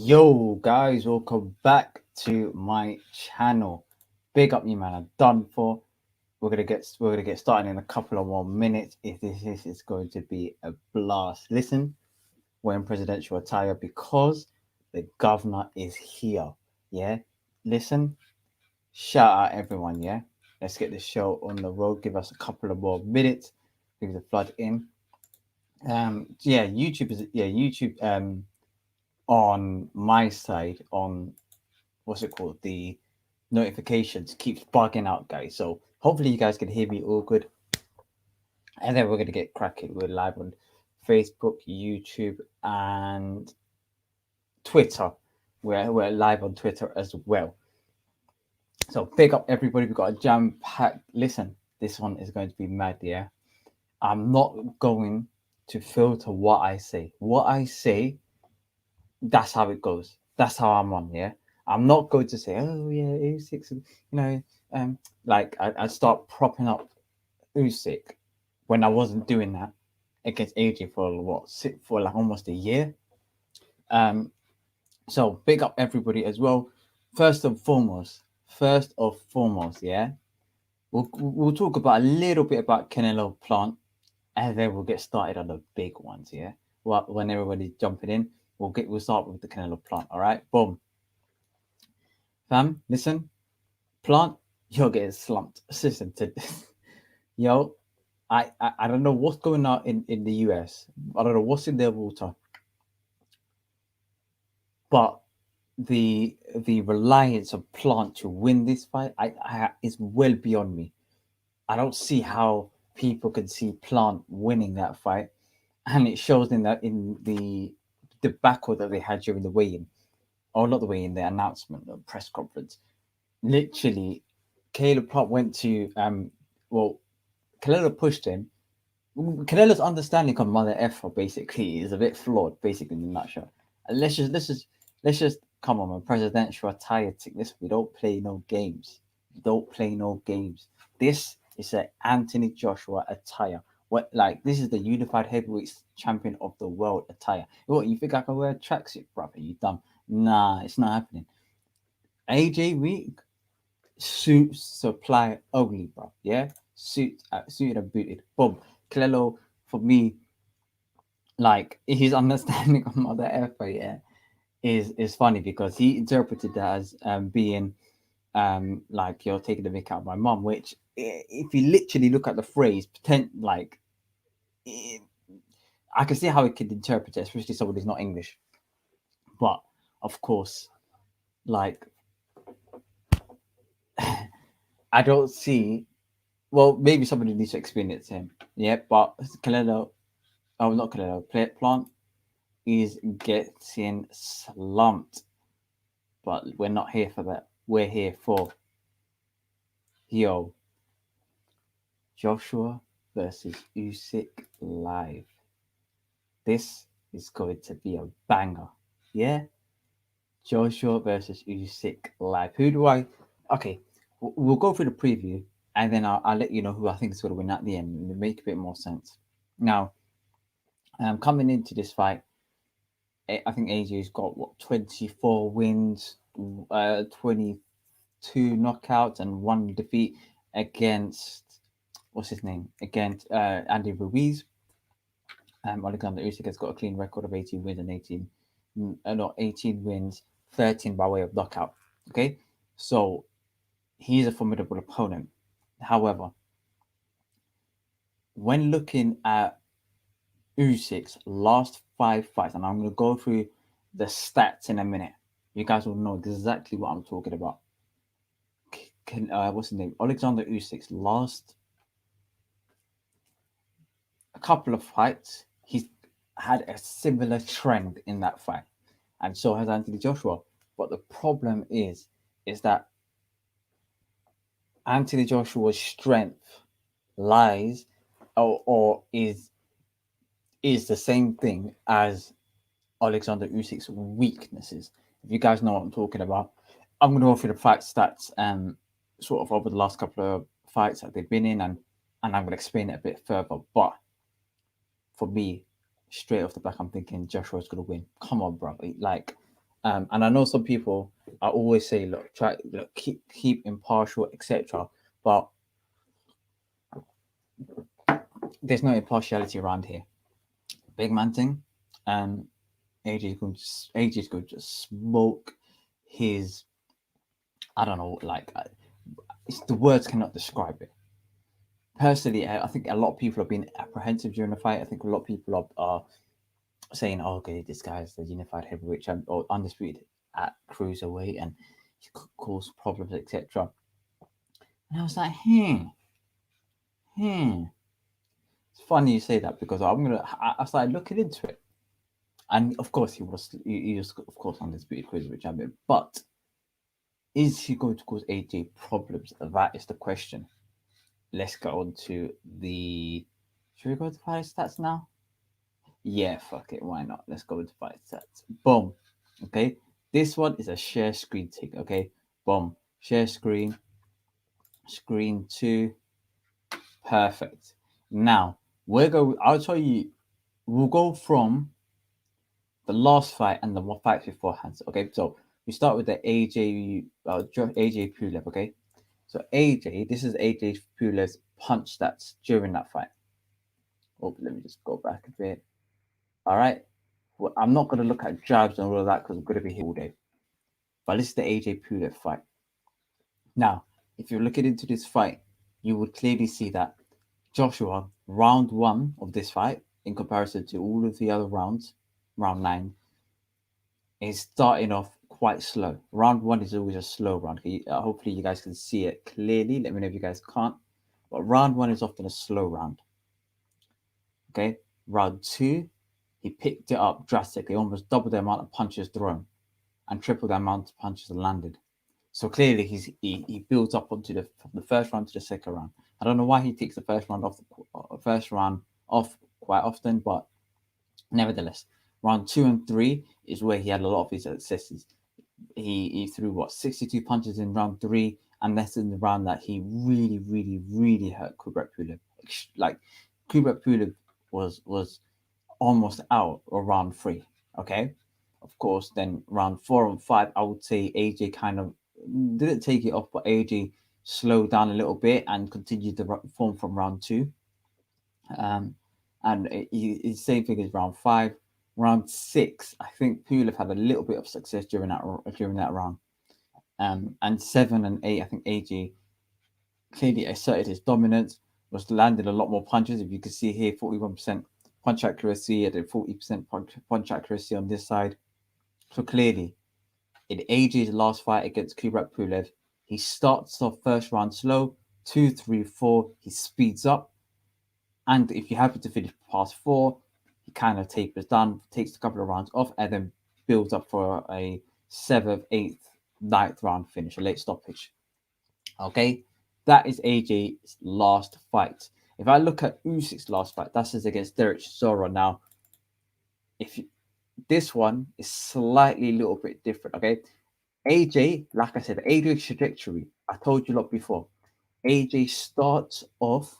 Yo guys, welcome back to my channel. Big up you man, I'm done for. We're gonna get started in a couple of more minutes. If this is going to be a blast. Listen, we're in presidential attire because the governor is here. Yeah. Listen, shout out everyone, yeah. Let's get the show on the road. Give us a couple of more minutes. Give the flood in. Yeah, YouTube on my side on what's it called? The notifications keeps bugging out, guys. So hopefully you guys can hear me all good. And then we're gonna get cracking. We're live on Facebook, YouTube, and Twitter. We're live on Twitter as well. So big up everybody. We've got a jam packed. Listen, this one is going to be mad, yeah. I'm not going to filter what I say. What I say, that's how it goes. That's how I'm on, yeah. I'm not going to say, oh yeah, Usyk, know, um, like I start propping up Usyk when I wasn't doing that against AJ for for like almost a year. Um, so big up everybody as well. First and foremost, yeah, we'll talk about a little bit about Canelo Plant, and then we'll get started on the big ones, yeah. Well, when everybody's jumping in, we'll start with the Canelo Plant. All right, boom, fam. Listen, Plant, you're getting slumped. Listen to this, yo. I don't know what's going on in the US. I don't know what's in their water, but the reliance of Plant to win this fight, I is well beyond me. I don't see how people can see Plant winning that fight, and it shows in the debacle that they had during the weigh-in, or not the weigh-in, the announcement, the press conference. Literally, Caleb Plant went to well, Canelo pushed him. Canelo's understanding of Mother Effa basically is a bit flawed, basically in a nutshell. And let's just come on, man. Presidential attire this. We don't play no games. We don't play no games. This is an Anthony Joshua attire. What like this is the unified heavyweight champion of the world attire. What you think I can wear a tracksuit, brother? You dumb. Nah, it's not happening. AJ Week suit supply ugly, bro. Yeah, suited and booted. Boom. Clelo for me, like his understanding of Mother Earth, yeah, is funny because he interpreted that as being like you're taking the mick out of my mom, which if you literally look at the phrase, pretend like it, I can see how it could interpret it, especially someone who's not English. But of course, like I don't see. Well, maybe somebody needs to explain it to him. Yeah, but Canelo, oh, not Canelo, Plant is getting slumped. But we're not here for that. We're here for yo Joshua versus Usyk live. This is going to be a banger. Yeah, Joshua versus Usyk live. Who do I? Okay, we'll go through the preview, and then I'll let you know who I think is going to win at the end. It'll make a bit more sense. Now, coming into this fight, I think AJ's got what 24 wins, 22 knockouts, and one defeat against what's his name against Andy Ruiz. Alexander Usyk has got a clean record of 18 wins and 18 wins, 13 by way of knockout. Okay, so he's a formidable opponent. However, when looking at Usyk's last 5 fights, and I'm going to go through the stats in a minute, you guys will know exactly what I'm talking about. What's his name? Alexander Usyk's last a couple of fights, he's had a similar trend in that fight, and so has Anthony Joshua. But the problem is that Anthony Joshua's strength lies or is the same thing as Alexander Usyk's weaknesses. If you guys know what I'm talking about, I'm going to go through the fight stats sort of over the last couple of fights that they've been in, and I'm going to explain it a bit further. But for me, straight off the back, I'm thinking Joshua's going to win. Come on, bro. Like, And I know some people I always say, look, try look, keep impartial, etc. But there's no impartiality around here. Big man thing, and AJ's going to just smoke his. I don't know, like it's the words cannot describe it. Personally, I think a lot of people have been apprehensive during the fight. I think a lot of people are saying, oh, okay, this guy's the unified heavyweight champ or undisputed at cruiserweight and he could cause problems, etc. And I was like, hmm. It's funny you say that because I started looking into it. And of course, he was, of course, undisputed cruiserweight champion. But is he going to cause AJ problems? That is the question. Let's go on to the. Should we go to fight stats now? Yeah, fuck it. Why not? Let's go to fight stats. Boom. Okay. This one is a share screen tick. Okay. Boom. Share screen. Screen two. Perfect. Now I'll tell you. We'll go from the last fight and the fights beforehand. Okay. So we start with the AJ Pulev. Okay. So AJ, this is AJ Pulev's punch stats during that fight. Oh, let me just go back a bit. All right. Well, I'm not going to look at jabs and all of that because I'm going to be here all day. But this is the AJ Pulev fight. Now, if you're looking into this fight, you would clearly see that Joshua, round one of this fight, in comparison to all of the other rounds, round nine, is starting off quite slow. Round one is always a slow round. Hopefully, you guys can see it clearly. Let me know if you guys can't. But round one is often a slow round. Okay. Round two, he picked it up drastically, almost doubled the amount of punches thrown and tripled the amount of punches landed. So clearly he builds up onto from the first round to the second round. I don't know why he takes the first round off quite often, but nevertheless, round two and three is where he had a lot of his successes. He threw 62 punches in round three, and that's in the round that he really, really, really hurt Kubrat Pulev. Like Kubrat Pulev was almost out of round three. Okay. Of course, then round four and five, I would say AJ kind of didn't take it off, but AJ slowed down a little bit and continued the form from round two. And same thing as round five. Round six, I think Pulev had a little bit of success during that round. And seven and eight, I think AJ clearly asserted his dominance, was landed a lot more punches. If you can see here, 41% punch accuracy at a 40% punch accuracy on this side. So clearly, in AJ's last fight against Kubrat Pulev, he starts off first round slow, 2, 3, 4, he speeds up. And if you happen to finish past four, he kind of tapers down, takes a couple of rounds off, and then builds up for a seventh, eighth, ninth round finish, a late stoppage. Okay, that is AJ's last fight. If I look at Usyk's last fight, that's against Derek Chisora. Now, this one is slightly a little bit different. Okay, AJ, like I said, AJ's trajectory. I told you a lot before. AJ starts off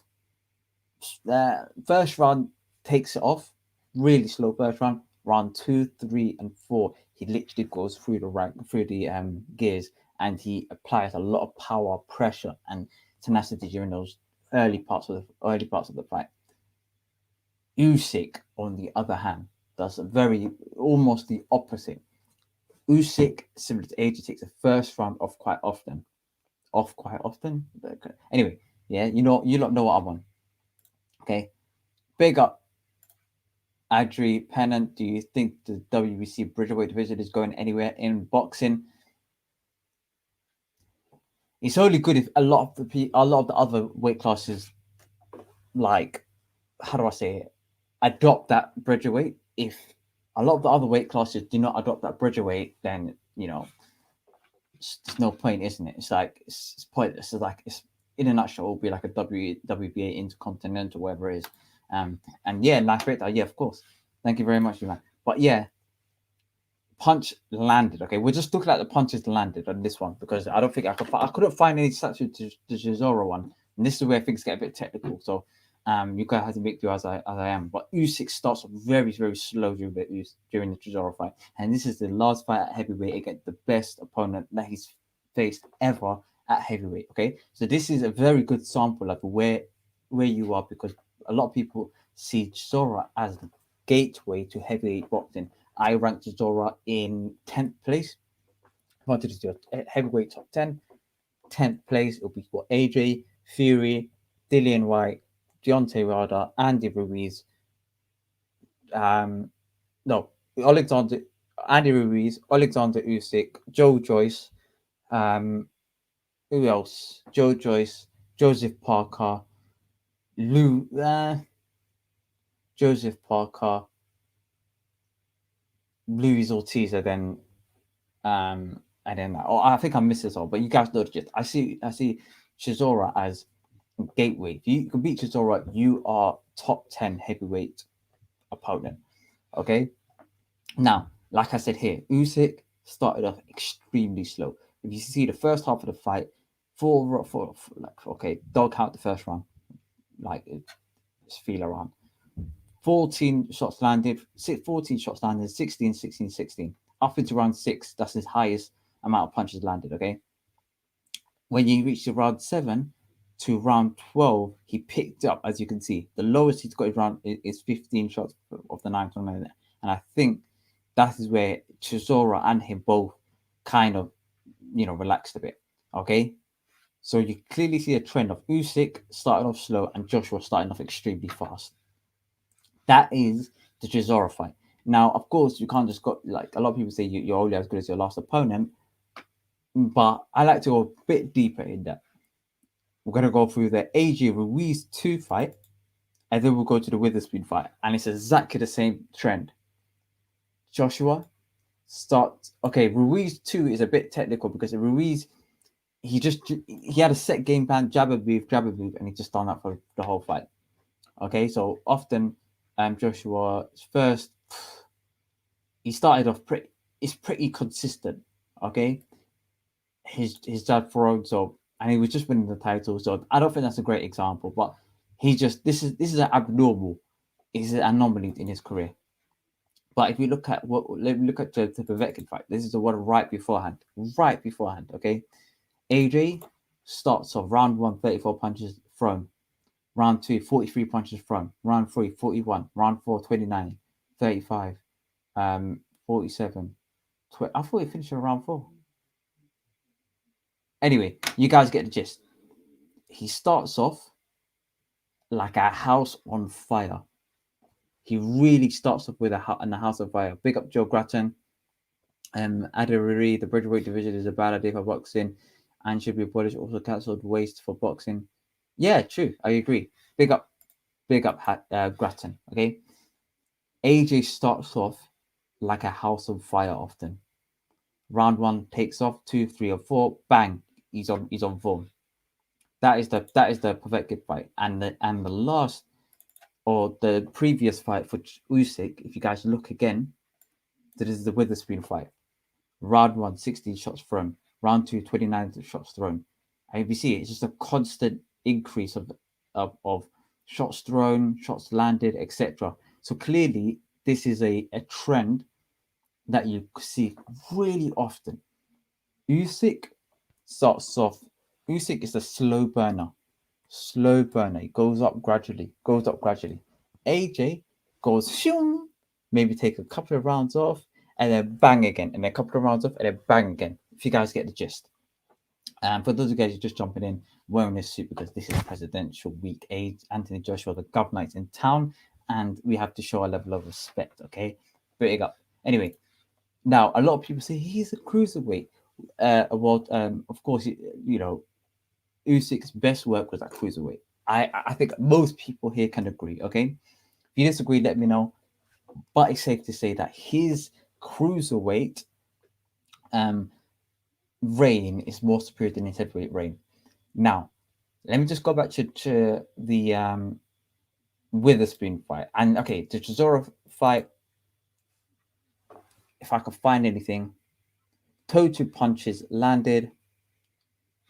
the first round, takes it off, really slow first round. Round 2, 3, and 4, he literally goes through the gears, and he applies a lot of power, pressure, and tenacity during those early parts of the fight. Usyk, on the other hand, does almost the opposite. Usyk, similar to AJ, takes the first round off quite often. Anyway, yeah, you don't know what I'm on. Okay, big up Adri Pennant. Do you think the WBC Bridgerweight division is going anywhere in boxing? It's only good if a lot of the other weight classes, like, how do I say it, adopt that Bridgerweight. If a lot of the other weight classes do not adopt that Bridgerweight, then there's no point, isn't it? It's like it's pointless. It's like, it's in a nutshell, it'll be like a WBA Intercontinental, whatever it is. And yeah, life rate, yeah, of course. Thank you very much, man. But yeah, punch landed. Okay, we're just looking at the punches landed on this one because I couldn't find any stats to the Chisora one, and this is where things get a bit technical. So You guys have to make do as I am. But Usyk starts off very, very slow during the Chisora fight. And this is the last fight at heavyweight against the best opponent that he's faced ever at heavyweight. Okay. So this is a very good sample of where you are, because a lot of people see Chisora as the gateway to heavyweight boxing. I rank Chisora in 10th place. If I wanted to do a heavyweight top 10th place, it'll be for AJ, Fury, Dillian White, Deontay Wilder, Andy Ruiz, um, no, Alexander, Andy Ruiz, Alexander Usyk, Joe Joyce, um, who else? Joe Joyce, Joseph Parker, Lou, Joseph Parker, Luis Ortiz, and then oh, I think I missed this all, but you guys know the gist. I see Chisora as gateway. If you can beat Chisora, you are top 10 heavyweight opponent. Okay. Now, like I said here, Usyk started off extremely slow. If you see the first half of the fight, like okay, don't count the first round, like just feel around. 14 shots landed, 14 shots landed, 16, 16, 16. Up into round 6, that's his highest amount of punches landed. Okay. When you reach the round 7 to round 12, he picked up, as you can see, the lowest he's got his round is 15 shots of the 9th round, and I think that is where Chisora and him both kind of, relaxed a bit. Okay, so you clearly see a trend of Usyk starting off slow and Joshua starting off extremely fast. That is the Chisora fight. Now, of course, you can't just go like a lot of people say you're only as good as your last opponent, but I like to go a bit deeper in that. We're gonna go through the AJ Ruiz 2 fight, and then we'll go to the Witherspoon fight, and it's exactly the same trend. Joshua starts. Okay, Ruiz 2 is a bit technical because Ruiz he had a set game plan, jab and move, and he just done that for the whole fight. Okay, so often Joshua's first he started off pretty consistent. Okay, his jab thrown, so and he was just winning the title. So I don't think that's a great example, but this is an abnormal, is an anomaly in his career. But if you look at the Povetkin fight, this is the one right beforehand. Okay, AJ starts off round 1, 34 punches thrown. Round 2, 43 punches thrown. Round 3, 41. Round 4, 29, 35, 47. I thought he finished in round 4. Anyway, you guys get the gist. He starts off like a house on fire. He really starts off with a house on fire. Big up Joe Grattan. Adiriri, the Bridgeweight division is a bad idea for boxing and should be abolished. Also cancelled waste for boxing. Yeah, true. I agree. Big up Grattan. Okay. AJ starts off like a house on fire often. Round 1 takes off, 2, 3, or 4, bang, he's on form. That is the Povetkin fight, and the last or the previous fight for Usyk. If you guys look again, this is the Witherspoon fight. Round 1, 16 shots thrown. Round 2, 29 shots thrown. And if you see, it's just a constant increase of shots thrown, shots landed, etc. So clearly, this is a trend that you see really often. Usyk starts off. Usyk is a slow burner. It goes up gradually. AJ goes shung, maybe take a couple of rounds off, and then bang again, and then a couple of rounds off, and then bang again. If you guys get the gist. For those of you guys who are just jumping in, wearing this suit because this is presidential week. Anthony Joshua, the governor, is in town, and we have to show a level of respect. Okay, big up. Anyway, now a lot of people say he's a cruiserweight. Of course, Usyk's best work was at cruiserweight. I think most people here can agree. Okay, if you disagree, let me know. But it's safe to say that his cruiserweight reign is more superior than his heavyweight reign. Now, let me just go back to the Witherspoon fight. And okay, the Chisora fight, if I could find anything, total punches landed.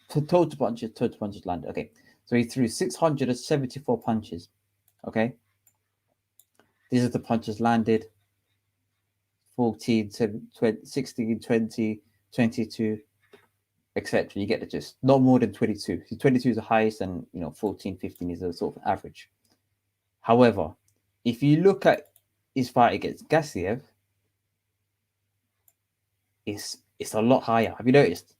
Total punches landed. Okay, so he threw 674 punches. Okay, these are the punches landed: 14, 20, 16, 20, 22, etc. You get the gist. Not more than 22. 22 is the highest, and 14, 15 is a sort of average. However, if you look at his fight against Gassiev, it's a lot higher. Have you noticed?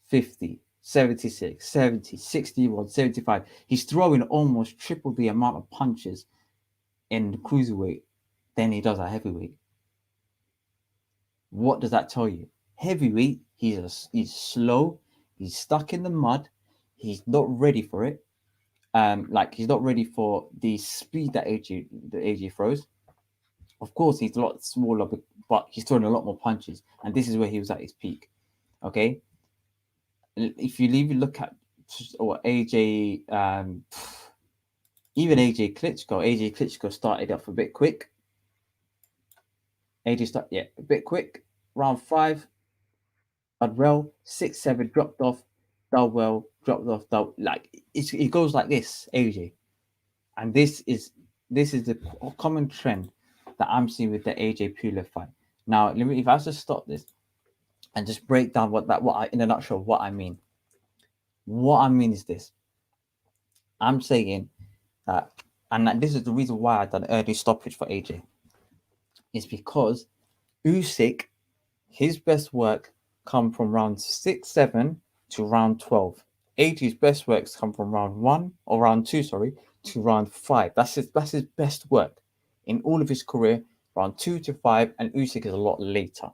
50, 76, 70, 61, 75. He's throwing almost triple the amount of punches in cruiserweight than he does at heavyweight. What does that tell you? Heavyweight, he's slow, he's stuck in the mud, he's not ready for it. Like he's not ready for the speed that AJ throws. Of course, he's a lot smaller, but he's throwing a lot more punches, and this is where he was at his peak. Okay, if you even look at or AJ, even AJ Klitschko started off a bit quick. A bit quick. Round 5, done well. 6, 7 dropped off, done well, dropped off, done like it goes like this, AJ, and this is the common trend that I'm seeing with the AJ Pulev fight. Now, let me if I just stop this and just break down in a nutshell what I mean. What I mean is this: I'm saying that, and this is the reason why I done early stoppage for AJ, is because Usyk, his best work come from round 6, 7 to round 12. AJ's best works come from round 1 or round 2, sorry, to round 5. That's his best work in all of his career, round 2 to 5, and Usyk is a lot later.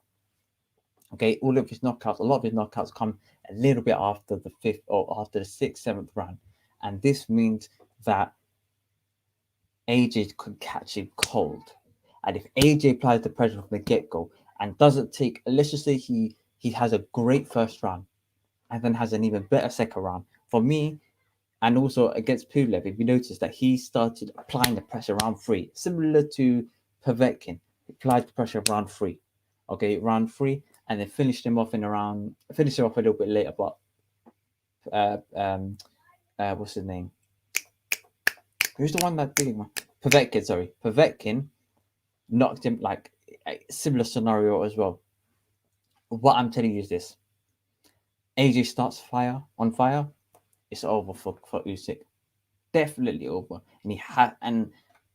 Okay, a lot of his knockouts come a little bit after the 5th or after the 6th, 7th round. And this means that AJ could catch him cold. And if AJ applies the pressure from the get-go and doesn't take, let's just say he has a great first round and then has an even better second round. For me, and also against Pulev, if you notice that he started applying the pressure round 3, similar to Povetkin, applied the pressure round 3. Okay, round 3, and then finished him off a little bit later, but what's his name? Who's the one that did him? Povetkin, sorry. Povetkin knocked him like a similar scenario as well. What I'm telling you is this: AJ starts on fire, it's over for Usyk. Definitely over. And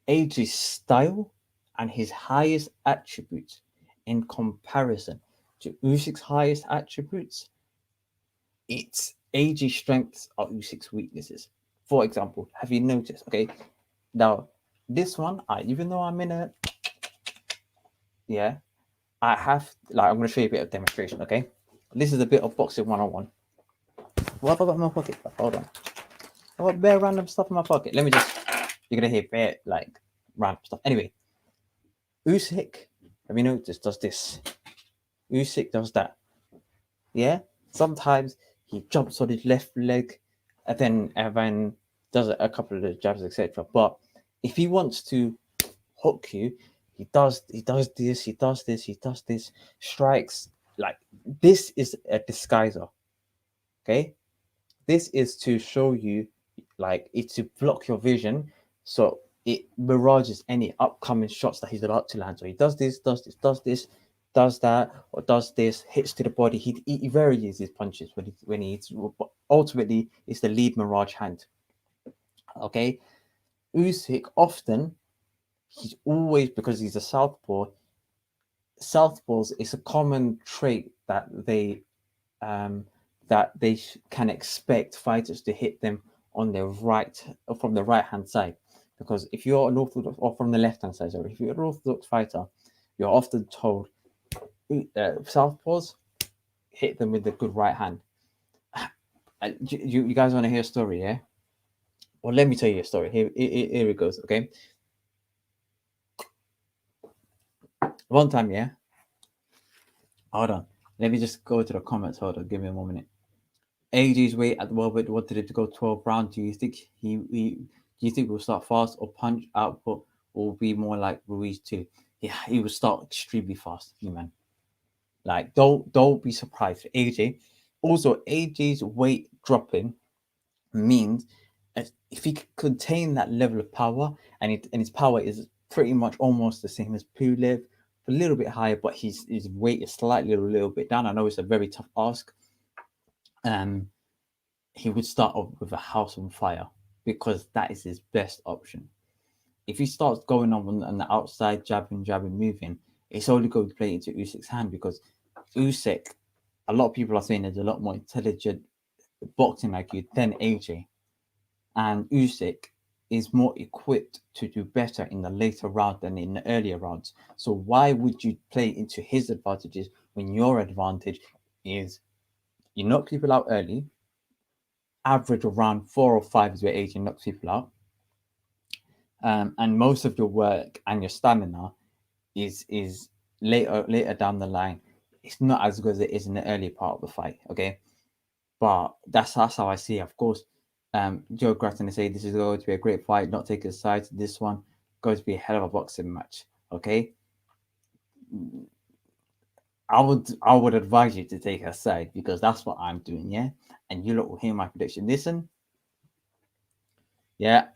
AJ's style and his highest attributes in comparison to Usyk's highest attributes, it's AJ's strengths are Usyk's weaknesses. For example, have you noticed? Okay, now this one, even though I'm in a I have I'm going to show you a bit of demonstration. Okay, this is a bit of boxing 101. What have I got in my pocket? Hold on. I got bare random stuff in my pocket. Let me just. You're gonna hear bare random stuff. Anyway, Usyk, have you noticed, does this? Usyk does that. Yeah. Sometimes he jumps on his left leg, and then does a couple of the jabs, etc. But if he wants to hook you, he does this, strikes like this is a disguiser. Okay, this is to show you, it's to block your vision, so it mirages any upcoming shots that he's about to land. So he does this, does that, or does this, hits to the body. He varies his punches when he hits. But ultimately, it's the lead mirage hand. Okay, Usyk often, he's always, because he's a southpaw. Southpaws, it's a common trait that they can expect fighters to hit them on their right, or from the right hand side, because if you're an orthodox, or from the left hand side, sorry, if you're an orthodox fighter, you're often told southpaws hit them with the good right hand. You guys want to hear a story? Yeah, well, let me tell you a story. Here it goes. Okay, one time, yeah, hold on, let me just go to the comments. Hold on, give me 1 minute. AJ's weight at the moment wanted it to go 12 rounds. Do you think do you think we'll start fast, or punch output will be more like Ruiz too? Yeah, he will start extremely fast, man. Like, don't be surprised. AJ, also AJ's weight dropping means if he could contain that level of power, and his power is pretty much almost the same as Pulev, a little bit higher, but his weight is slightly a little bit down. I know it's a very tough ask. Um, he would start off with a house on fire because that is his best option. If he starts going on the outside, jabbing, moving, it's only going to play into Usyk's hand because Usyk, a lot of people are saying there's a lot more intelligent boxing IQ than AJ, and Usyk is more equipped to do better in the later round than in the earlier rounds. So why would you play into his advantages when your advantage is you knock people out early, average around 4 or 5 is where AJ knocks people out, and most of your work and your stamina is later down the line. It's not as good as it is in the early part of the fight. Okay, but that's how I see it. Of course, Joe Grattan say this is going to be a great fight. Not taking sides. This one going to be a hell of a boxing match. Okay, I would advise you to take a side because that's what I'm doing. Yeah, and you lot will hear my prediction. Listen, yeah,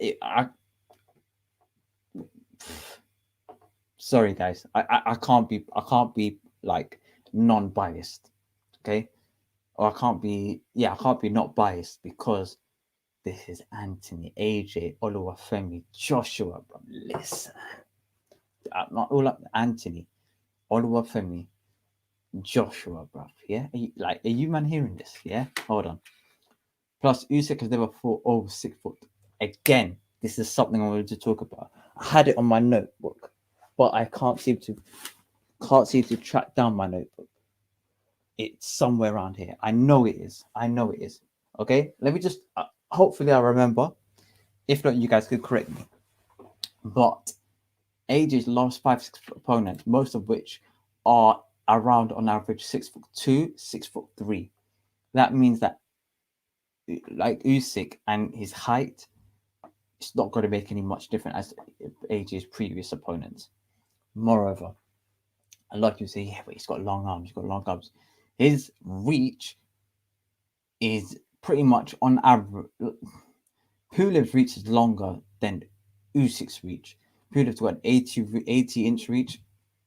sorry guys, I can't be like non-biased. Okay, or I can't be not biased because this is Anthony, AJ, Oluwafemi, Joshua, bro. Listen, not all up Anthony, Oluwafemi, Joshua, bro. Yeah, are you man hearing this? Yeah, hold on. Plus, Usyk has never fought over 6 foot. Again, this is something I wanted to talk about. I had it on my notebook, but I can't seem to track down my notebook. It's somewhere around here. I know it is. I know it is. Okay, let me just. Hopefully, I remember. If not, you guys could correct me. But AJ's last 5 6 foot opponents, most of which are around on average 6'2", 6'3". That means that like Usyk and his height, it's not going to make any much difference as AJ's previous opponents. Moreover, a lot of people say, yeah, but he's got long arms. He's got long arms. His reach is pretty much on average. Pulev's reach is longer than Usyk's reach. Pulev's got an 80-inch reach.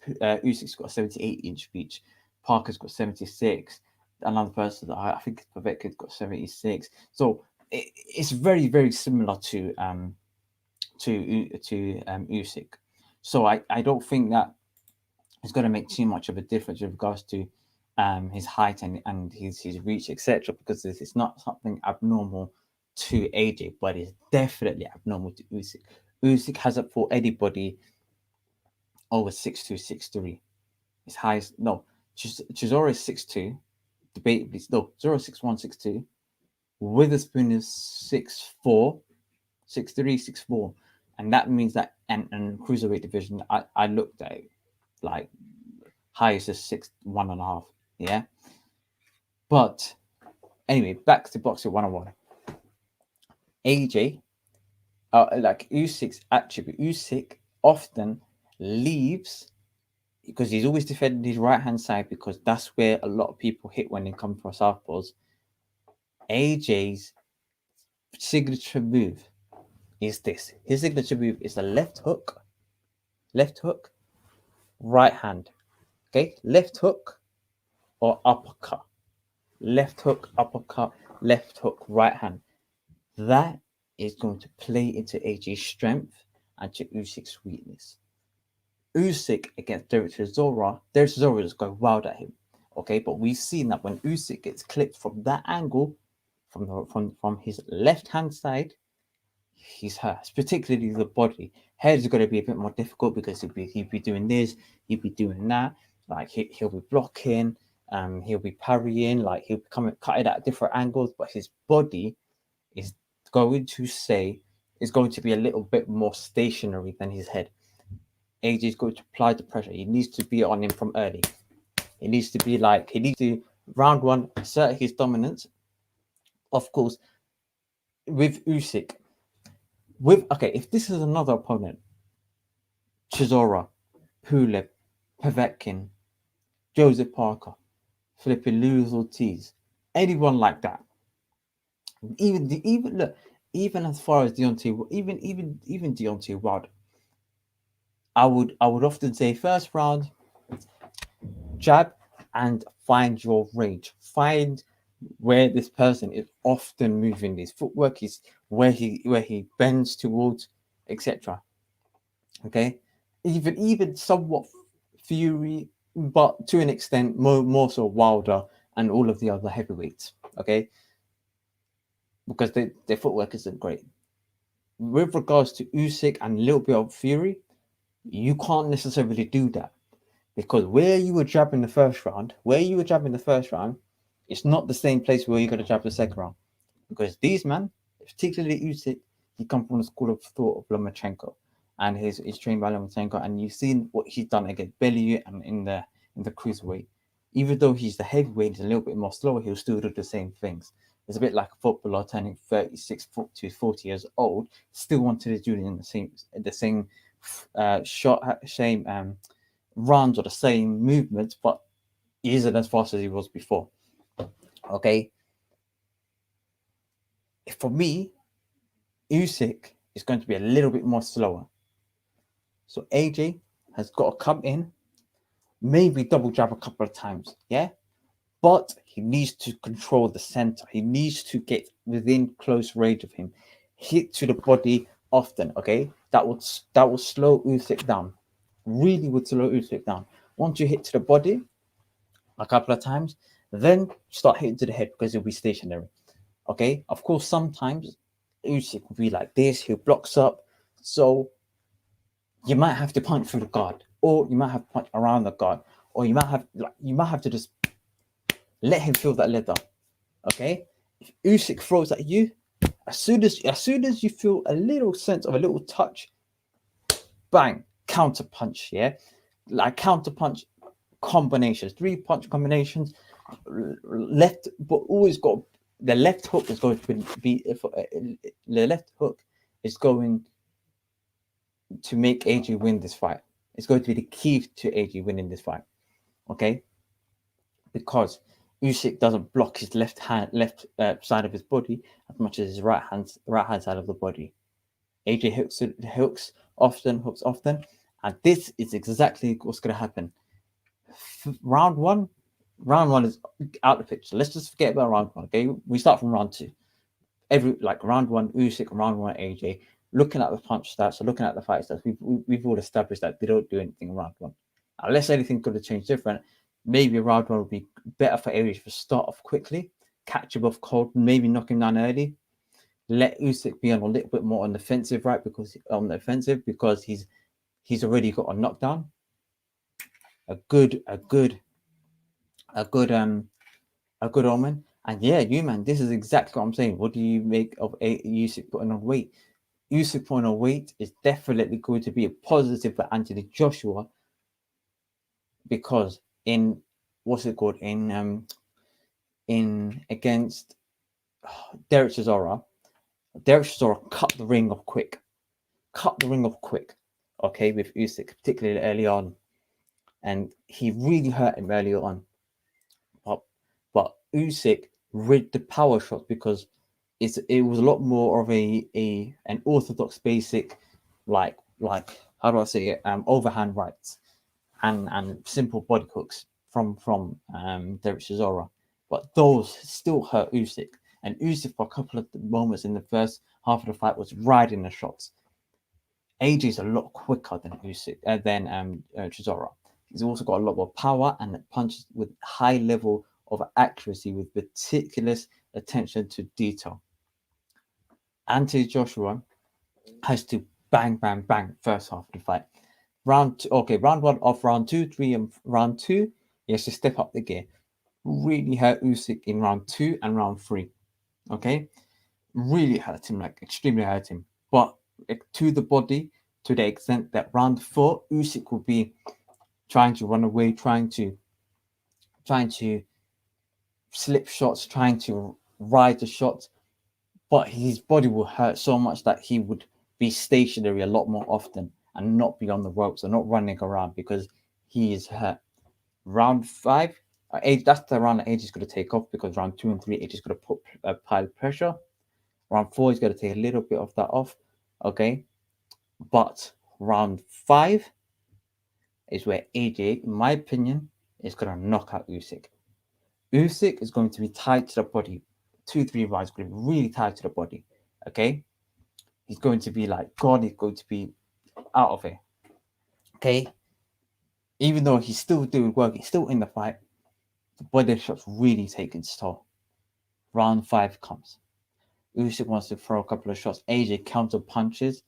Usyk's got a 78-inch reach. Parker's got 76. Another person, I think Povetkin's got 76. So it's very, very similar to Usyk. So I don't think that it's going to make too much of a difference with regards to his height and his reach, etc. Because it's not something abnormal to AJ, but it's definitely abnormal to Usyk. Usyk hasn't fought anybody over 6'2", 6'3". His highest, no, Chisora is 6'2". Debatably, no, Chisora is 6'1", 6'2". Witherspoon is 6'4", 6'3", 6'4". And that means that, and cruiserweight division, I looked at it, like, highest is 6'1.5". Yeah. But anyway, back to boxing 101. AJ, like Usyk's attribute, Usyk often leaves because he's always defending his right hand side because that's where a lot of people hit when they come for southpaws. AJ's signature move is this. His signature move is the left hook, right hand. Okay, left hook or uppercut. Left hook, uppercut, left hook, right hand. That is going to play into AJ's strength and to Usyk's weakness. Usyk against Derek Chisora just go wild at him. Okay, but we've seen that when Usyk gets clipped from that angle, from his left hand side, he's hurt, particularly the body. Head is going to be a bit more difficult because he'd be doing this, he'd be doing that. Like he'll be blocking, he'll be parrying, like he'll be cutting at different angles, but his body is going to be a little bit more stationary than his head. AJ is going to apply the pressure. He needs to be on him from early. He needs to round one assert his dominance. Of course, with Usyk, if this is another opponent, Chisora, Pulev, Povetkin, Joseph Parker, Felipe Luis Ortiz, anyone like that, even look, even as far as Deontay, even Deontay Wilder, I would often say first round jab and find your range. Find where this person is often moving. His footwork is where he bends towards, etc. Okay, even somewhat Fury, but to an extent more so Wilder and all of the other heavyweights. Okay, because their footwork isn't great. With regards to Usyk and a little bit of Fury, you can't necessarily do that because where you were jabbing the first round, it's not the same place where you're going to jab the second round. Because these men, particularly Usyk, he come from the school of thought of Lomachenko, and he's trained by Lomachenko, and you've seen what he's done against Bellew and in the cruiserweight. Even though he's the heavyweight, he's a little bit more slower. He'll still do the same things. It's a bit like a footballer turning 36 to 40 years old, still wanted to do it in the same same runs or the same movements, but he isn't as fast as he was before. Okay, for me, Usyk is going to be a little bit more slower. So AJ has got to come in, maybe double jab a couple of times, yeah? But he needs to control the center. He needs to get within close range of him. Hit to the body often, okay? That will slow Usyk down. Really would slow Usyk down. Once you hit to the body a couple of times, then start hitting to the head because he'll be stationary. Okay, of course, sometimes Usyk will be like this, he blocks up. So you might have to punch through the guard, or you might have to punch around the guard, or you might have to just let him feel that leather. Okay, if Usyk throws at you, as soon as you feel a little sense of a little touch, bang, counter punch. Yeah, like counter punch combinations, 3 punch combinations, left, but always got the left hook is going to be the left hook is going to make AJ win this fight. It's going to be the key to AJ winning this fight. Okay, because Usyk doesn't block his left side of his body as much as his right hand side of the body. AJ hooks often, and this is exactly what's going to happen. Round one is out the picture. Let's just forget about round one. Okay, we start from round two. Round one Usyk, round one AJ. Looking at the punch stats, or looking at the fight stats, we've all established that they don't do anything round one. Unless anything could have changed different, maybe round one would be better for AJ to start off quickly, catch him off cold, maybe knock him down early. Let Usyk be on a little bit more on the offensive, right? Because he's already got a knockdown. A good a good a good a good omen. And yeah, you man, this is exactly what I'm saying. What do you make of Usyk putting on weight? Usyk putting on weight is definitely going to be a positive for Anthony Joshua because in what's it called in against Derek Chisora, cut the ring off quick, okay, with Usyk, particularly early on, and he really hurt him early on. But Usyk rid the power shots because it was a lot more of an orthodox basic, like how do I say it, overhand rights and simple body hooks from Derek Chisora, but those still hurt Usyk. And Usyk for a couple of moments in the first half of the fight was riding the shots. AJ's a lot quicker than Usyk than Chisora. He's also got a lot more power and punches with high level of accuracy with meticulous attention to detail. Anthony Joshua has to bang, bang, bang first half of the fight. Round one off round two, three, and round two, he has to step up the gear. Really hurt Usyk in round two and round three. Okay, really hurt him, like extremely hurt him. But to the body, to the extent that round four, Usyk will be trying to run away, trying to slip shots, trying to ride the shots, but his body will hurt so much that he would be stationary a lot more often and not be on the ropes or not running around because he is hurt. Round five, that's the round that AJ is going to take off because round two and three, AJ is going to put pile pressure. Round 4 is going to take a little bit of that off, okay? But round 5 is where AJ, in my opinion, is going to knock out Usyk. Usyk is going to be tied to the body. 2-3 rounds going to be really tied to the body, okay? He's going to be like God. He's going to be out of it, okay? Even though he's still doing work, he's still in the fight. The body shot's really taking its toll. Round 5 comes. Usyk wants to throw a couple of shots. AJ counter punches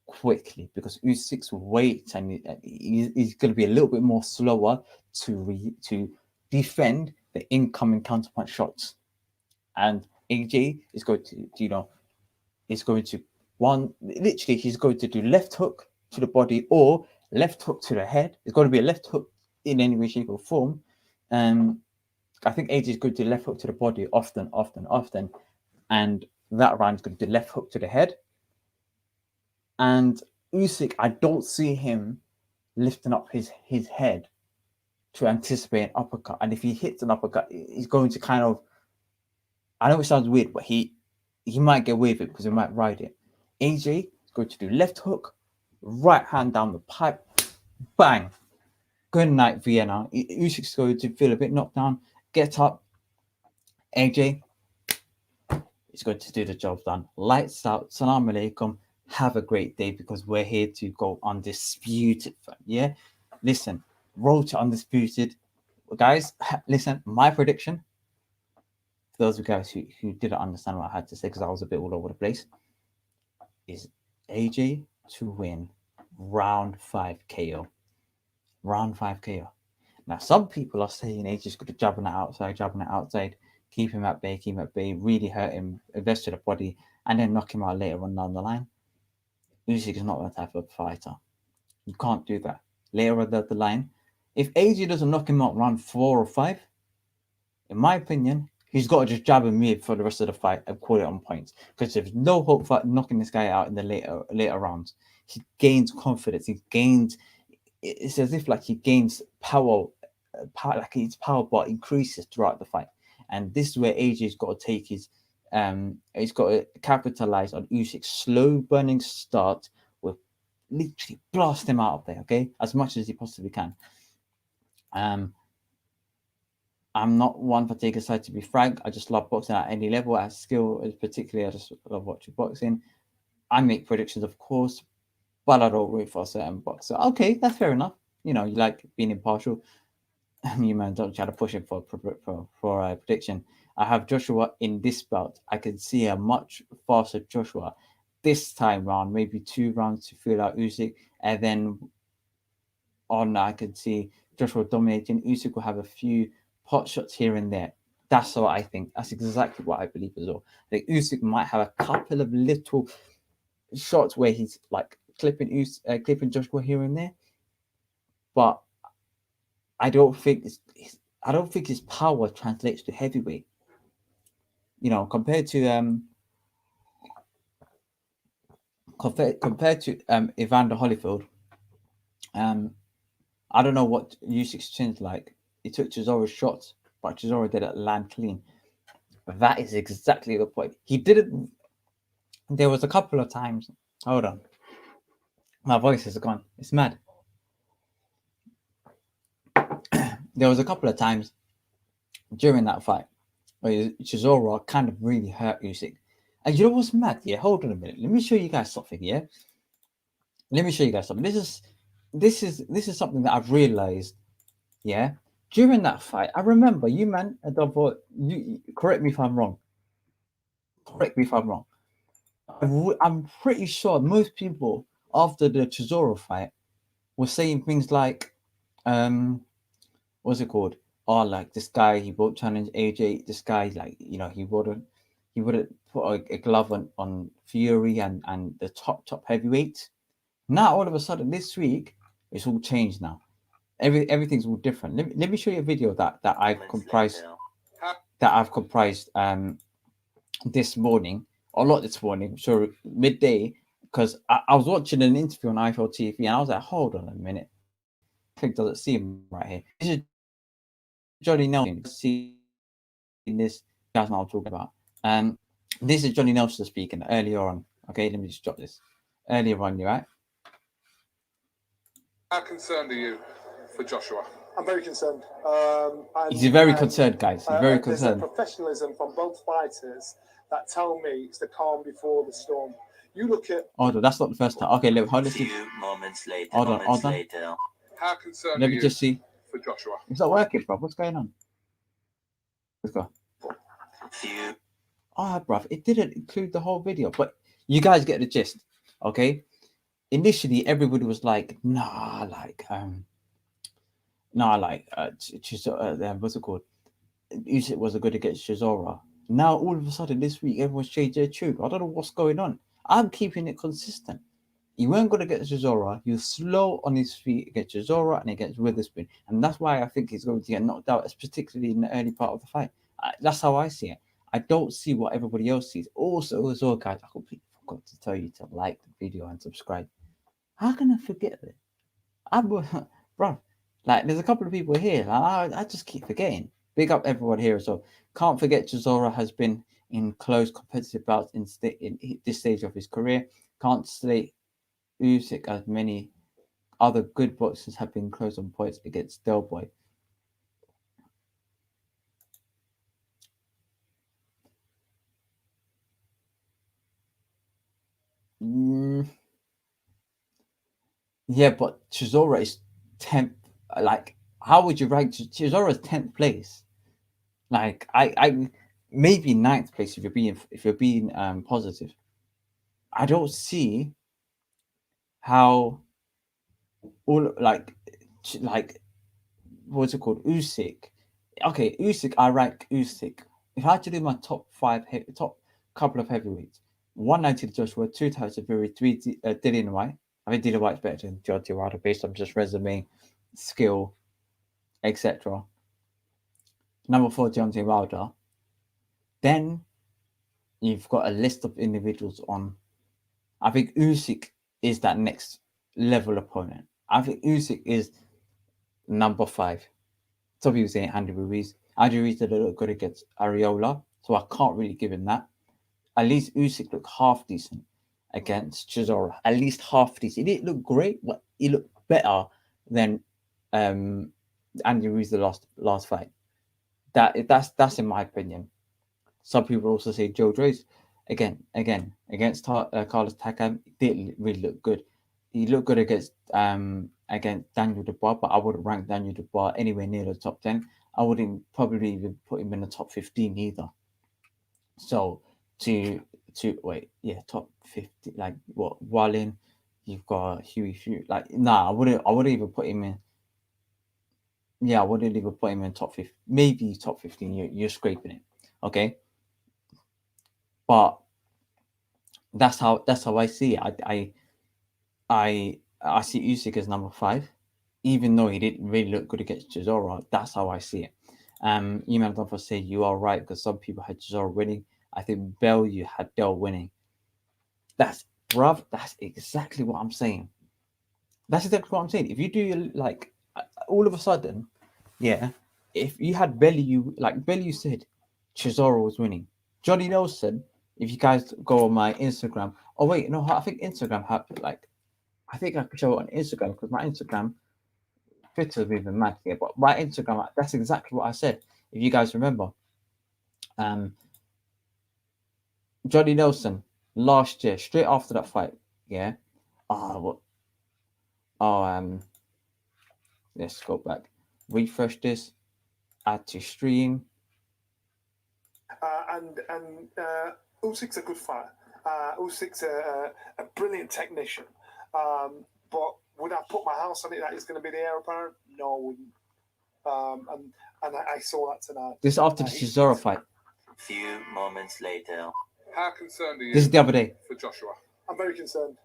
quickly because Usyk's weight and he's going to be a little bit more slower to defend the incoming counterpunch shots. And AJ is going to, is going to literally he's going to do left hook to the body or left hook to the head. It's going to be a left hook in any way, shape, or form. I think AJ is going to do left hook to the body often, and that round is going to do left hook to the head. And Usyk, I don't see him lifting up his head to anticipate an uppercut. And if he hits an uppercut, he's going to kind of, I know it sounds weird, but he might get away with it because he might ride it. AJ is going to do left hook, right hand down the pipe, bang. Good night, Vienna. Usyk's going to feel a bit knocked down, get up. AJ is going to do the job done. Lights out. Salam alaikum. Have a great day because we're here to go undisputed. Yeah? Listen, road to undisputed. Guys, listen, my prediction, for those of you guys who didn't understand what I had to say because I was a bit all over the place, is AJ to win round 5 KO. Round 5 KO. Now, some people are saying AJ's got to jabbing it outside, keep him at bay, really hurt him, invest to the body, and then knock him out later on down the line. Usyk is not that type of fighter. You can't do that. Later on the line, if AJ doesn't knock him out round 4 or 5, in my opinion, he's got to just jab him mid for the rest of the fight and call it on points. Because there's no hope for knocking this guy out in the later rounds. He gains confidence. He gains. It's as if like he gains power, like his power bar increases throughout the fight. And this is where AJ's got to take his. He's got to capitalize on Usyk's slow burning start with literally blast him out of there, okay, as much as he possibly can. I'm not one for taking a side, to be frank. I just love boxing at any level, at skill, particularly. I just love watching boxing. I make predictions, of course, but I don't root for a certain boxer. Okay, that's fair enough. You like being impartial. You man, don't try to push it for a prediction. I have Joshua in this bout. I can see a much faster Joshua this time round, maybe 2 rounds to feel out Usyk, and then on I could see Joshua dominating. Usyk will have a few pot shots here and there. That's what I think. That's exactly what I believe as well. I think Usyk might have a couple of little shots where he's like clipping Joshua here and there, but I don't think his power translates to heavyweight. Compared to Evander Holyfield, I don't know what Usyk's chin's like. He took Chisora's shots, but Chisora didn't land clean. That is exactly the point. He didn't. There was a couple of times. Hold on, my voice is gone. It's mad. There was a couple of times during that fight where Chisora kind of really hurt Usyk. And you know what's mad? Yeah, hold on a minute. Let me show you guys something. Yeah, let me show you guys something. This is something that I've realized. Yeah, during that fight, I remember you, man. You correct me if I'm wrong. Correct me if I'm wrong. I'm pretty sure most people after the Chisora fight were saying things like, what's it called? Oh, like this guy, he won't challenge AJ. This guy, like, he wouldn't put a glove on Fury and the top heavyweights. Now all of a sudden this week it's all changed now. Everything's all different. Let me show you a video that I've comprised this morning, or not this morning, so midday, because I was watching an interview on IFL TV and I was like, hold on a minute, I think doesn't see him right here. This is Johnny Nelson. See this, you guys know what I'm talking about. This is Johnny Nelson speaking earlier on. Okay, let me just drop this. Earlier on, you right? How concerned are you for Joshua? I'm very concerned. He's very concerned, guys. He's very There's a concerned. professionalism from both fighters that tell me it's the calm before the storm. You look at. Hold on, that's not the first time. Okay, look, hold on. Moments later. Hold on. How concerned Let are me you just see. for Joshua? It's not working, bro. What's going on? Let's go. Ah, bruv, it didn't include the whole video, but you guys get the gist, okay? Initially, everybody was like, what's it called? Usyk wasn't good against Chisora. Now, all of a sudden, this week, everyone's changed their tune. I don't know what's going on. I'm keeping it consistent. You weren't going to get Chisora. You're slow on his feet against Chisora and against Witherspoon. And that's why I think he's going to get knocked out, particularly in the early part of the fight. That's how I see it. I don't see what everybody else sees. Also, as well, guys, I completely forgot to tell you to like the video and subscribe. How can I forget it? Bro, like, there's a couple of people here. I just keep forgetting. Big up everyone here as well. Can't forget Chisora has been in close competitive bouts in this stage of his career. Can't slate Usyk as many other good boxers have been close on points against Del Boy. Mm, yeah, but Chisora is 10th. Like, how would you rank Chisora's 10th place? Like, I maybe ninth place if you're being positive. I don't see how all like what's it called, Usyk. Okay, Usyk. I rank Usyk. If I had to do my top five, top couple of heavyweights, 190 to Joshua, two Tyson Fury, three Dillian White. I think Dillian White's better than Deontay Wilder based on just resume, skill, etc. Number four, Deontay Wilder. Then you've got a list of individuals on. I think Usyk is that next level opponent. I think Usyk is number five. Some people say Andy Ruiz. Andy Ruiz did a little good against Areola, so I can't really give him that. At least Usyk looked half decent against Chisora. At least half decent. He didn't look great, but he looked better than um, Andy Ruiz the last fight. That's in my opinion. Some people also say Joe Joyce again against Carlos Takam didn't really look good. He looked good against Daniel Dubois, but I wouldn't rank Daniel Dubois anywhere near the top 10. I wouldn't probably even put him in the top 15 either. So to wait, yeah, top 50, like what, Wallin, you've got Huey, like, nah, I wouldn't even put him in. Yeah, I wouldn't even put him in top 50, maybe top 15. You're scraping it, okay? But that's how I see it. I see Usyk as number five, even though he didn't really look good against Chisora. That's how I see it. You might not say you are right because some people had Chisora winning. I think Bellew had Dell winning. That's exactly what I'm saying. That's exactly what I'm saying. If you do like all of a sudden, yeah, if you had Bellew, like Bellew said, Chisora was winning. Johnny Nelson, if you guys go on my Instagram, oh wait, no, I think Instagram had like, I think I could show it on Instagram because my Instagram, Twitter's moving mad here, but my Instagram, that's exactly what I said. If you guys remember, um, Johnny Nelson last year, straight after that fight, yeah. Oh, what? Oh, let's go back, refresh this, add to stream. Usyk's a good fighter. Usyk's a brilliant technician. But would I put my house on it that he's going to be the heir apparent? No, I wouldn't. And I saw that tonight. This after the Chisora fight. Few moments later. How concerned are you? This is the other day. For Joshua, I'm very concerned.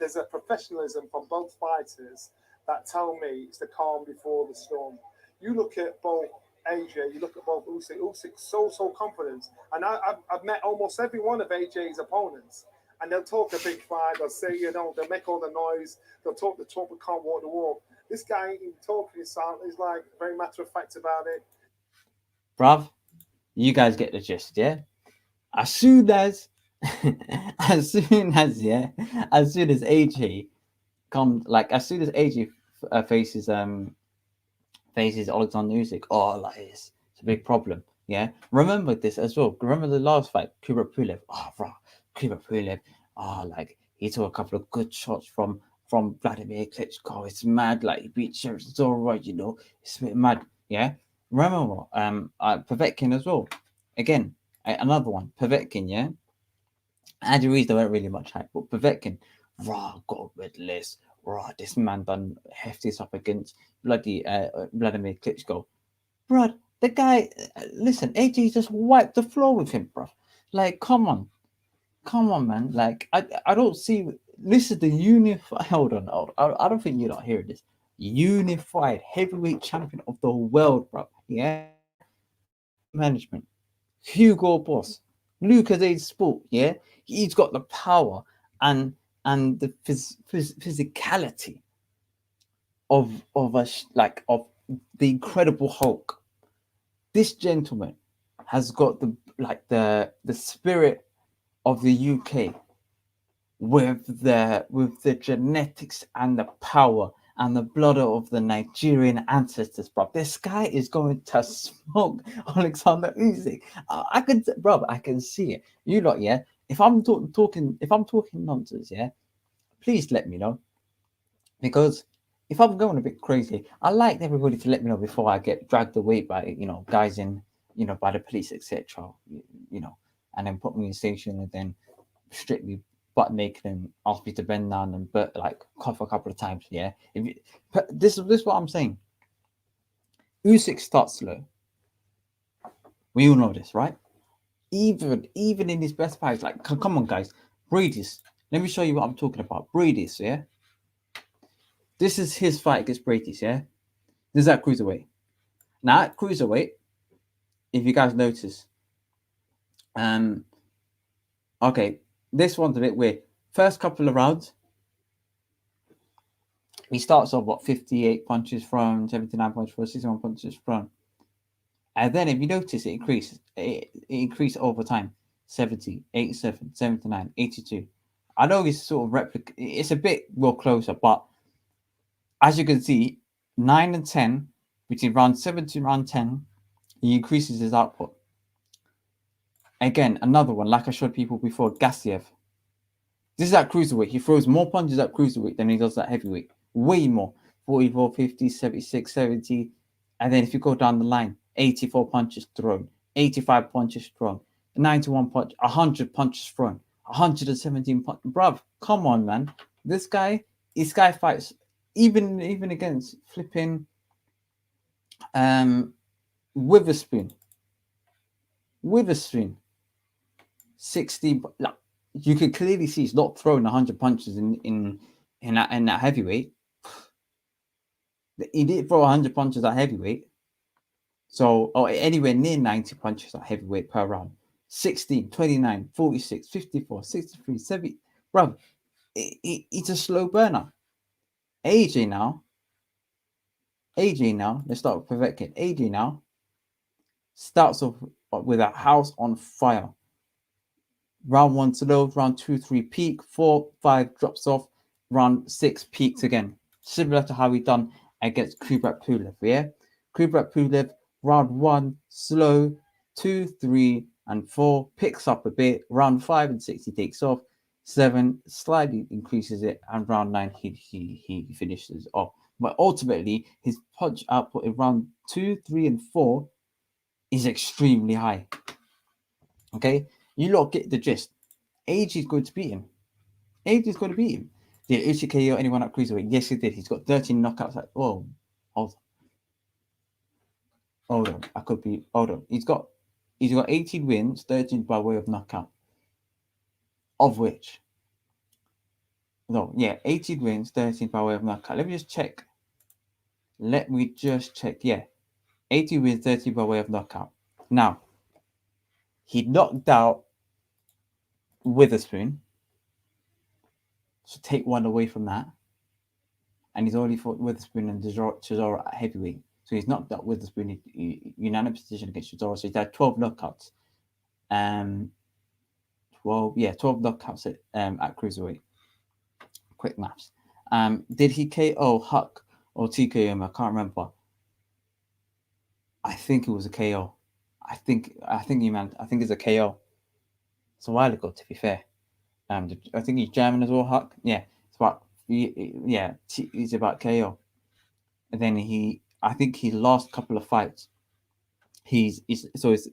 There's a professionalism from both fighters that tell me it's the calm before the storm. You look at both AJ, you look at both Usyk. Usyk's so confident, and I've met almost every one of AJ's opponents, and they'll talk a big fight. They'll say, they'll make all the noise. They'll talk the talk, but can't walk the walk. This guy ain't talking. He's like very matter of fact about it. Bruv, You guys get the gist, yeah? As soon as, as soon as AJ comes, like as soon as AJ faces Alexander Usyk, oh, like it's a big problem. Yeah, remember this as well. Remember the last fight, Kubrat Pulev. Oh, bro, Kubrat Pulev. Oh, like he took a couple of good shots from Vladimir Klitschko. It's mad. Like he beat Zora, you know. It's a bit mad. Yeah. Remember, Povetkin as well. Again, another one, Povetkin. Yeah. Andy Ruiz, they weren't really much hype, but Povetkin, raw, got a red list. Raw, this man done hefty stuff against bloody Vladimir Klitschko. Bro, the guy, listen, AJ just wiped the floor with him, bro. Like, come on, man. Like, I don't see. This is the unified. Hold on. I don't think you're not hearing this. Unified heavyweight champion of the world, bro. Yeah, fight management. Hugo Boss, Lucas A Sport. Yeah, he's got the power and the physicality of us, like of the Incredible Hulk. This gentleman has got the spirit of the UK with the genetics and the power and the blood of the Nigerian ancestors, bro. This guy is going to smoke Alexander Usyk. I can see it. You lot, yeah. If I'm talking nonsense, yeah, please let me know, because if I'm going a bit crazy, I like everybody to let me know before I get dragged away by guys in by the police, etc. You know, and then put me in station and then strip me butt naked and ask me to bend down and like cough a couple of times. Yeah, but this is what I'm saying. Usyk starts slow. We all know this, right? Even in his best fights, like come on, guys, breathe this. Let me show you what I'm talking about. Breathe this, yeah. This is his fight against Brady's, yeah. This is at cruiserweight. Now at cruiserweight, if you guys notice, okay, this one's a bit weird. First couple of rounds, he starts off 58 punches from 79 punches for 61 punches from, and then if you notice, it increased over time. 70, 87, 79, 82. I know it's sort of replica. It's a bit more closer, but as you can see, 9 and 10, between round 7 to round 10, he increases his output. Again, another one, like I showed people before, Gassiev. This is at cruiserweight. He throws more punches at cruiserweight than he does at heavyweight. Way more. 44, 50, 76, 70. And then if you go down the line, 84 punches thrown, 85 punches thrown, 91 punch, 100 punches thrown, 117 punches. Bruv, come on, man. This guy fights even against flipping Witherspoon. 60. Like, you can clearly see he's not throwing 100 punches in that heavyweight. He did throw 100 punches at heavyweight, so or anywhere near 90 punches at heavyweight per round. 16, 29, 46, 54, 63, 70. Bro, it's a slow burner. AJ now, let's start with Povetkin. AJ now starts off with a house on fire. Round 1 slow, round 2, 3 peak, 4, 5 drops off, round 6 peaks again. Similar to how we done against Kubrat Pulev, yeah? Kubrat Pulev, round 1 slow, 2, 3, and 4 picks up a bit. Round 5 and 6 he takes off. 7 slightly increases it, and round 9 he finishes off. But ultimately, his punch output in round 2, 3, and 4 is extremely high. Okay, you lot get the gist. AJ is going to beat him. AJ is going to beat him. Did Usyk KO anyone at cruiserweight? Yes, he did. He's got 13 knockouts. Hold on. I could be. Hold on. He's got 18 wins, 13 by way of knockout. Of which, 18 wins, 13 by way of knockout. Let me just check. Yeah, 18 wins, 13 by way of knockout. Now, he knocked out Witherspoon. So take one away from that. And he's already fought Witherspoon and Chisora at heavyweight. So he's knocked out Witherspoon unanimous decision against Chisora. So he's had 12 knockouts. 12 knockouts at cruiserweight. Quick maths. Did he KO Huck or TKO him? I can't remember. I think it was a KO. I think it's a KO. It's a while ago, to be fair. I think he's German as well, Huck. Yeah, it's about he's about KO. And then I think his last couple of fights, he's unanimous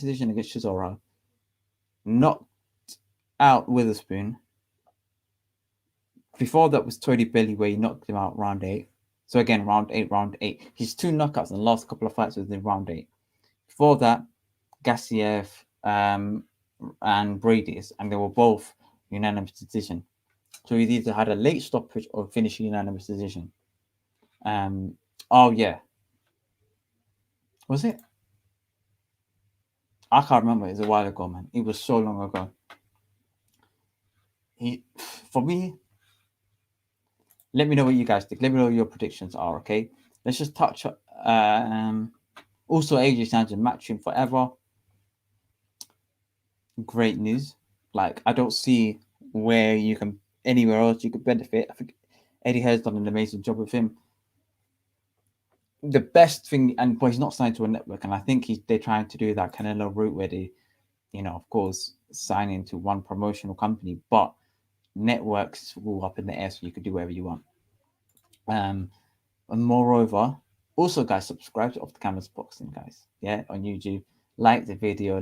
decision against Chisora, knocked out Witherspoon. Before that was Tony Belly, where he knocked him out round 8. So again, round 8. His 2 knockouts in the last couple of fights was in round 8. Before that, Gassiev and Brady's, and they were both unanimous decision. So he either had a late stoppage or finished unanimous decision. Oh yeah, was it? I can't remember. It was a while ago, man. It was so long ago. For me, let me know what you guys think. Let me know what your predictions are. Okay, let's just touch. Also, AJ Styles and Matchroom forever. Great news. Like, I don't see where you can anywhere else you could benefit. I think Eddie has done an amazing job with him. The best thing, but he's not signed to a network, and I think they're trying to do that Canelo route where they, of course, sign into one promotional company, but networks will up in the air, so you could do whatever you want. And moreover, also, guys, subscribe to Off the Canvas Boxing, guys. Yeah, on YouTube. Like the video,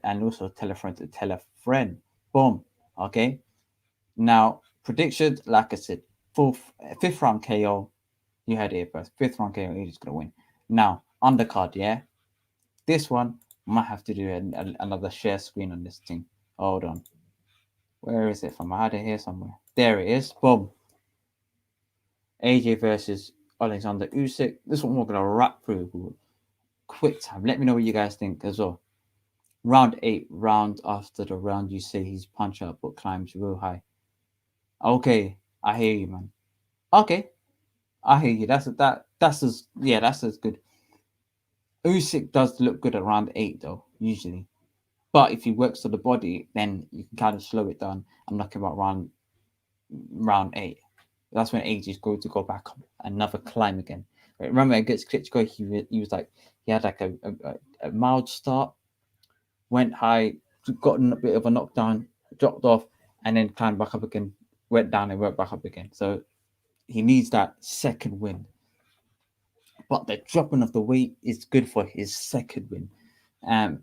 and also tell a friend to tell a friend. Boom. Okay. Now, predictions, like I said, 5th round KO. You had it first. 5th round KO, you're just going to win. Now, undercard, yeah? This one, might have to do another share screen on this thing. Hold on. Where is it from? I had it here somewhere. There it is. Boom. AJ versus Alexander Usyk. This one we're going to wrap through. Quick time. Let me know what you guys think as well. Round 8, round after the round, you say he's punch up but climbs real high. Okay, I hear you, man. Okay, I hear you. That's as good. Usyk does look good at round 8 though, usually. But if he works to the body, then you can kind of slow it down. I'm talking about round 8. That's when AJ is going to go back up another climb again. Right? Remember against Klitschko, he was like he had like a mild start, went high, got a bit of a knockdown, dropped off, and then climbed back up again, went down and went back up again. So he needs that second win. But the dropping of the weight is good for his second win.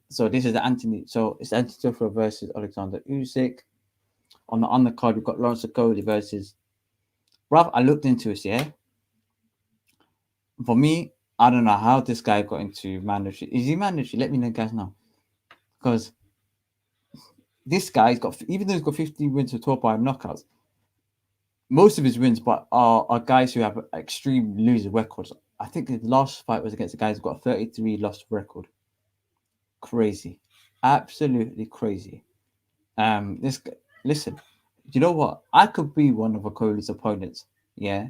So this is Anthony. So it's Anthony Joshua versus Alexander Usyk. On the undercard, we've got Lawrence Cody versus. Bruv, I looked into this, yeah. For me, I don't know how this guy got into mandatory. Is he mandatory? Let me know, guys, know. Because this guy's got, even though he's got 15 wins with 12 by knockouts, most of his wins are guys who have extreme loser records. I think his last fight was against a guy who's got a 33 loss record. Crazy. Absolutely crazy. Listen, you know what? I could be one of Okoli's opponents, yeah?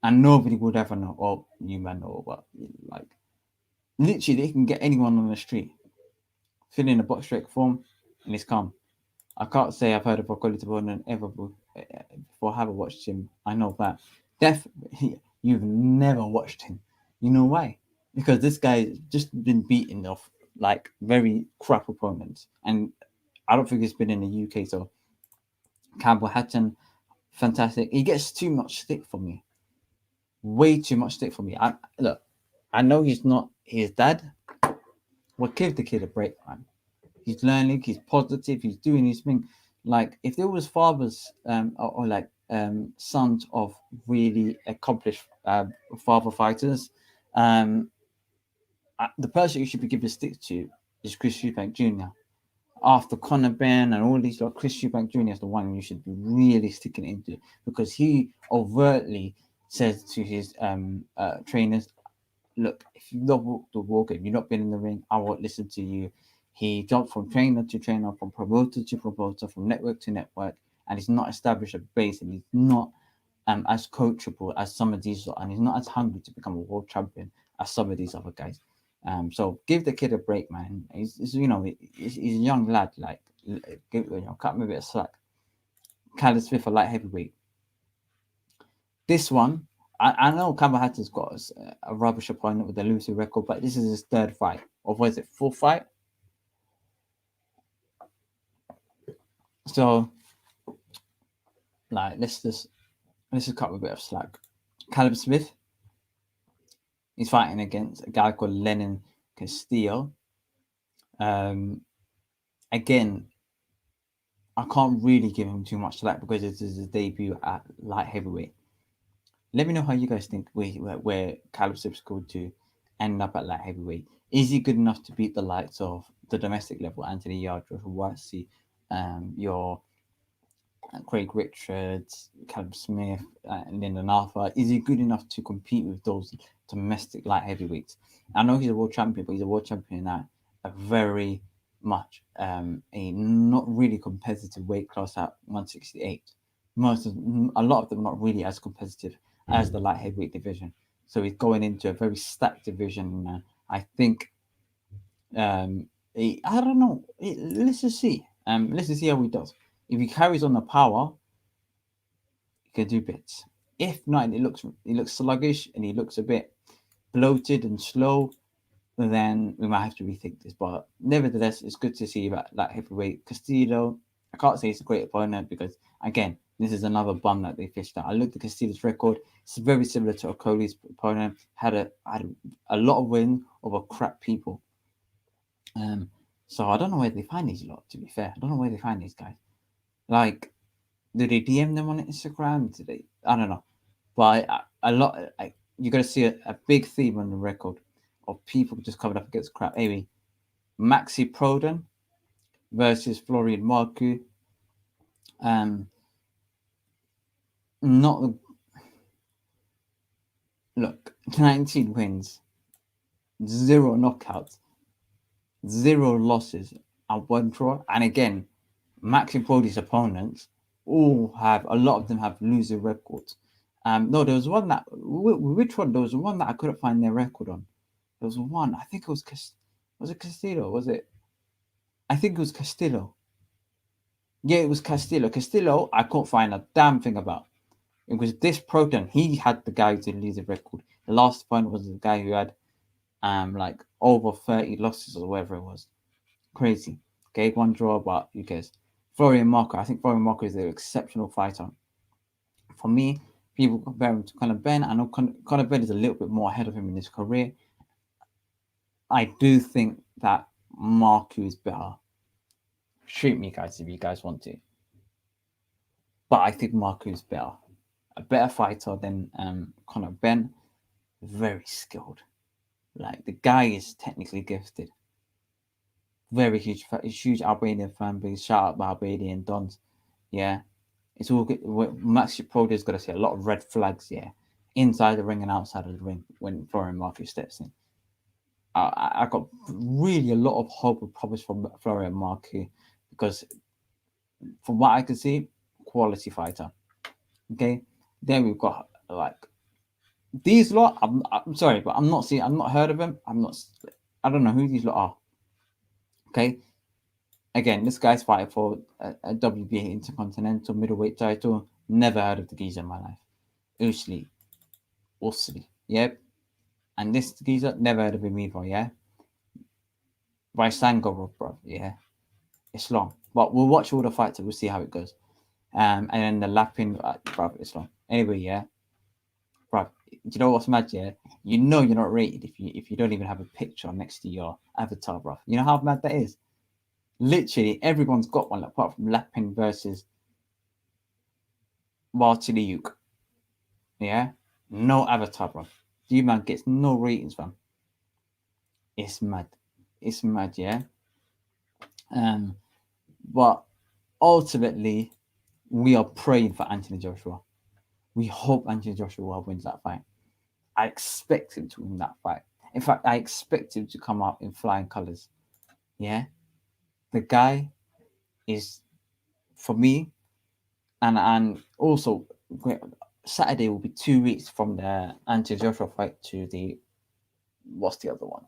And nobody would ever know. Or you man know what. Like, literally, they can get anyone on the street, fill in a box straight form, and it's calm. I can't say I've heard of Okoli's opponent ever before I haven't watched him. I know that. Definitely, you've never watched him. You know why? Because this guy's just been beaten off like very crap opponents. And I don't think he's been in the UK, so Campbell Hatton, fantastic. He gets too much stick for me. Way too much stick for me. I know he's not his dad. Well, give the kid a break, man. He's learning, he's positive, he's doing his thing. Like, if there was fathers or like sons of really accomplished father fighters, the person you should be giving stick to is Chris Eubank Jr. After Conor Ben and all these, like Chris Eubank Jr. is the one you should be really sticking into, because he overtly says to his trainers, look, if you've not walked the walk and you've not been in the ring, I won't listen to you. He jumped from trainer to trainer, from promoter to promoter, from network to network, and he's not established a base, and he's not as coachable as some of these, and he's not as hungry to become a world champion as some of these other guys. So give the kid a break, man. He's a young lad. Like, cut him a bit of slack. Callum Smith, a light heavyweight. This one, I know Campbell Hatton's got a rubbish opponent with a losing record, but this is his third fight, or was it fourth fight? So, like, let's just cut him a bit of slack. Callum Smith, he's fighting against a guy called Lennon Castillo. Again, I can't really give him too much slack because this is his debut at light heavyweight. Let me know how you guys think where Callum Smith's going to end up at light heavyweight. Is he good enough to beat the likes of the domestic level, Anthony Yarde, Joshua your Craig Richards, Callum Smith, and Lyndon Arthur? Is he good enough to compete with those domestic light heavyweights? I know he's a world champion, but he's a world champion at a very much a not really competitive weight class at 168. A lot of them not really as competitive as the light heavyweight division. So he's going into a very stacked division. I think I don't know. Let's just see. Let's just see how he does. If he carries on the power, he can do bits. If not, and he looks sluggish and he looks a bit bloated and slow, then we might have to rethink this. But nevertheless, it's good to see that heavyweight Castillo. I can't say it's a great opponent because, again, this is another bum that they fished out. I looked at Castillo's record. It's very similar to Okoli's opponent. Had a lot of wins over crap people. So I don't know where they find these lot. To be fair, I don't know where they find these guys. Like, do they DM them on Instagram? Do they? I don't know. But you're gonna see a big theme on the record of people just coming up against crap. Anyway, Maxi Prodan versus Florian Marku. Not look, 19 wins, 0 knockouts, 0 losses, and 1 draw. And again, Maxi Prodan's opponents all have a lot of them have losing records. No, there was one that which one? There was one that I couldn't find their record on. There was one. I think it was Castillo? Was it? I think it was Castillo. Yeah, it was Castillo. Castillo, I couldn't find a damn thing about. It was this Proton. He had the guy to lose the record. The last one was the guy who had like over 30 losses or whatever it was. Crazy. Okay, 1 draw, but you guys. Florian Marco. I think Florian Marco is an exceptional fighter. For me, people compare him to Conor Benn. I know Conor Benn is a little bit more ahead of him in his career. I do think that Marco is better. Shoot me, guys, if you guys want to. But I think Marco is better. A better fighter than Conor Benn. Very skilled. Like, the guy is technically gifted. Very huge Albanian fan base. Shout out to Albanian Dons. Yeah. It's all good. Max Proda's got to see a lot of red flags, yeah, inside the ring and outside of the ring when Florian Marco steps in. I got really a lot of hope and promise from Florian Marco because from what I can see, quality fighter. Okay, then we've got like these lot. I'm sorry, but I'm not heard of them. I don't know who these lot are. Okay, again, this guy's fighting for a WBA Intercontinental middleweight title. Never heard of the geezer in my life. Usyk, yep. And this geezer, never heard of him either, yeah. Vaisangorov, bro, yeah. It's long, but we'll watch all the fights and we'll see how it goes. And then the lapping, bro, it's long. Anyway, yeah, bro. Do you know what's mad? Yeah, you know you're not rated if you don't even have a picture next to your avatar, bro. You know how mad that is. Literally, everyone's got one apart from Lapin versus Bartiliuk. Yeah, no avatar, bro. You man gets no ratings, fam. It's mad. It's mad, yeah. But ultimately, we are praying for Anthony Joshua. We hope Anthony Joshua wins that fight. I expect him to win that fight. In fact, I expect him to come out in flying colors. Yeah, the guy is, for me, and also Saturday will be 2 weeks from the anti Joshua fight to the what's the other one?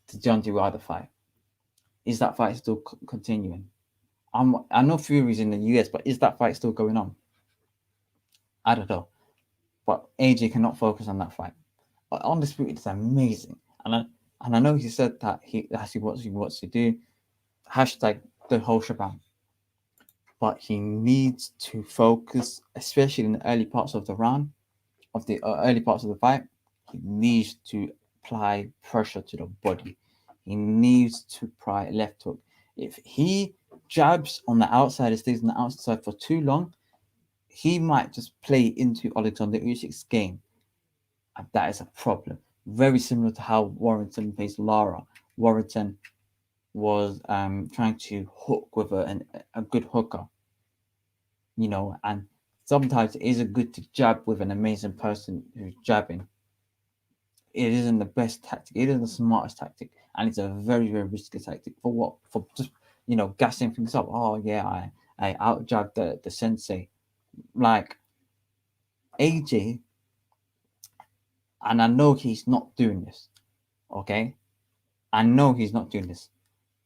The Deontay Wilder fight. Is that fight still continuing? I know Fury's in the US, but is that fight still going on? I don't know. But AJ cannot focus on that fight. But Undisputed is amazing, and I know he said that he actually what he wants to do. Hashtag the whole shebang. But he needs to focus, especially in the early parts of the round, of the early parts of the fight. He needs to apply pressure to the body. He needs to apply left hook. If he jabs on the outside and stays on the outside for too long, he might just play into Alexander Usyk's game. And that is a problem. Very similar to how Warrington faced Lara. Warrington was trying to hook with a good hooker, and sometimes it isn't good to jab with an amazing person who's jabbing. It isn't the best tactic. It isn't the smartest tactic, and it's a very, very risky tactic. For what? For just gassing things up. Oh yeah, I out jabbed the sensei. Like AJ, and I know he's not doing this. Okay, I know he's not doing this.